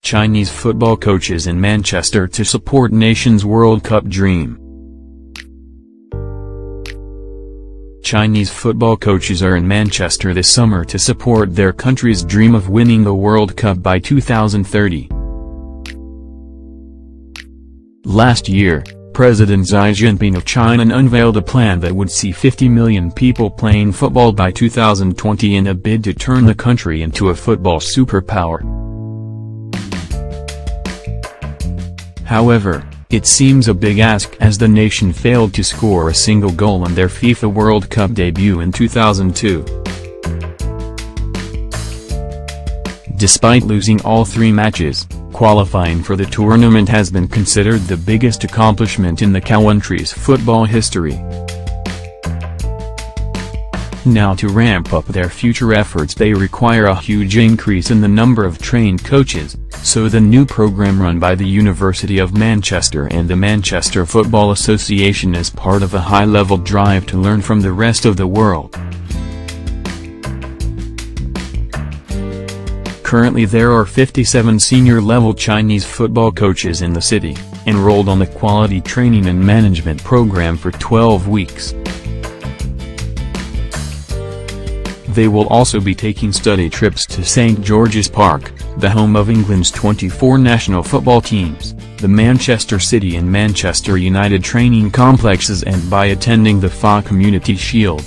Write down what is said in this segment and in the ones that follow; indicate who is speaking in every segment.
Speaker 1: Chinese football coaches in Manchester to support nation's World Cup dream. Chinese football coaches are in Manchester this summer to support their country's dream of winning the World Cup by 2030. Last year, President Xi Jinping of China unveiled a plan that would see 50 million people playing football by 2020 in a bid to turn the country into a football superpower. However, it seems a big ask as the nation failed to score a single goal in their FIFA World Cup debut in 2002. Despite losing all 3 matches, qualifying for the tournament has been considered the biggest accomplishment in the country's football history. Now to ramp up their future efforts they require a huge increase in the number of trained coaches, so the new program run by the University of Manchester and the Manchester Football Association is part of a high-level drive to learn from the rest of the world. Currently there are 57 senior-level Chinese football coaches in the city, enrolled on the Quality Training and Management program for 12 weeks. They will also be taking study trips to St George's Park, the home of England's 24 national football teams, the Manchester City and Manchester United training complexes and by attending the FA Community Shield.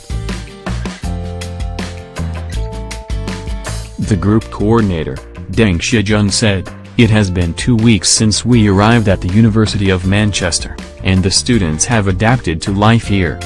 Speaker 1: The group coordinator, Deng Shijun said, "It has been 2 weeks since we arrived at the University of Manchester, and the students have adapted to life here.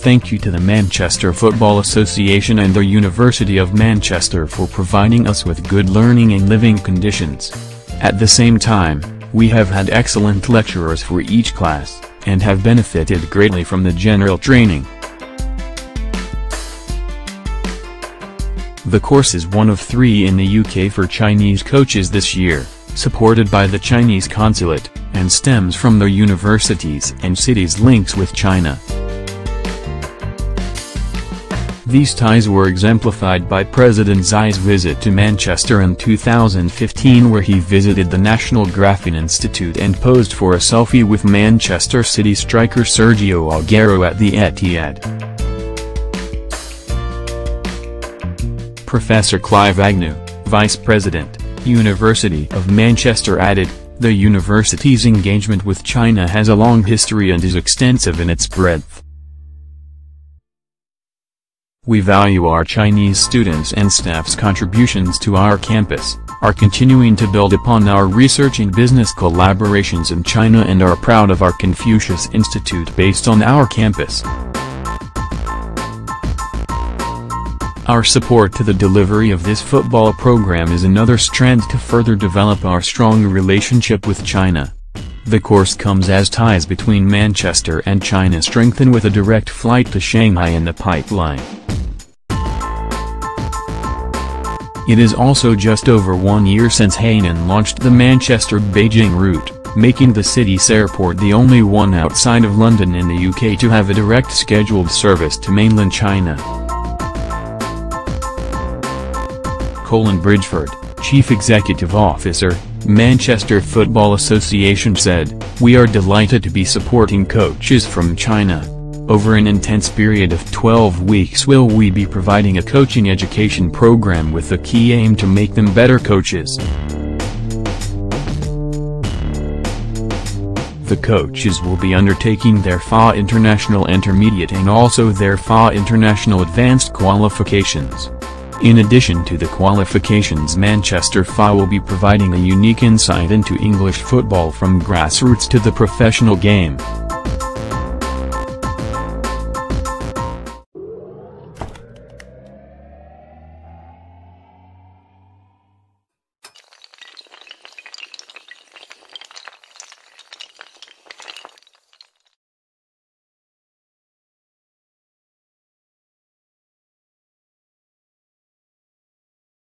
Speaker 1: Thank you to the Manchester Football Association and the University of Manchester for providing us with good learning and living conditions. At the same time, we have had excellent lecturers for each class, and have benefited greatly from the general training." The course is one of 3 in the UK for Chinese coaches this year, supported by the Chinese consulate, and stems from the universities and cities' links with China. These ties were exemplified by President Xi's visit to Manchester in 2015 where he visited the National Graphene Institute and posed for a selfie with Manchester City striker Sergio Aguero at the Etihad. Professor Clive Agnew, Vice President, University of Manchester added, "The university's engagement with China has a long history and is extensive in its breadth. We value our Chinese students' and staff's contributions to our campus, are continuing to build upon our research and business collaborations in China and are proud of our Confucius Institute based on our campus. Our support to the delivery of this football program is another strand to further develop our strong relationship with China. The course comes as ties between Manchester and China strengthen with a direct flight to Shanghai in the pipeline. It is also just over 1 year since Hainan launched the Manchester-Beijing route, making the city's airport the only one outside of London in the UK to have a direct scheduled service to mainland China." Colin Bridgeford, Chief Executive Officer, Manchester Football Association said, "We are delighted to be supporting coaches from China. Over an intense period of 12 weeks will we be providing a coaching education program with the key aim to make them better coaches. The coaches will be undertaking their FA International Intermediate and also their FA International Advanced qualifications. In addition to the qualifications, Manchester FA will be providing a unique insight into English football from grassroots to the professional game."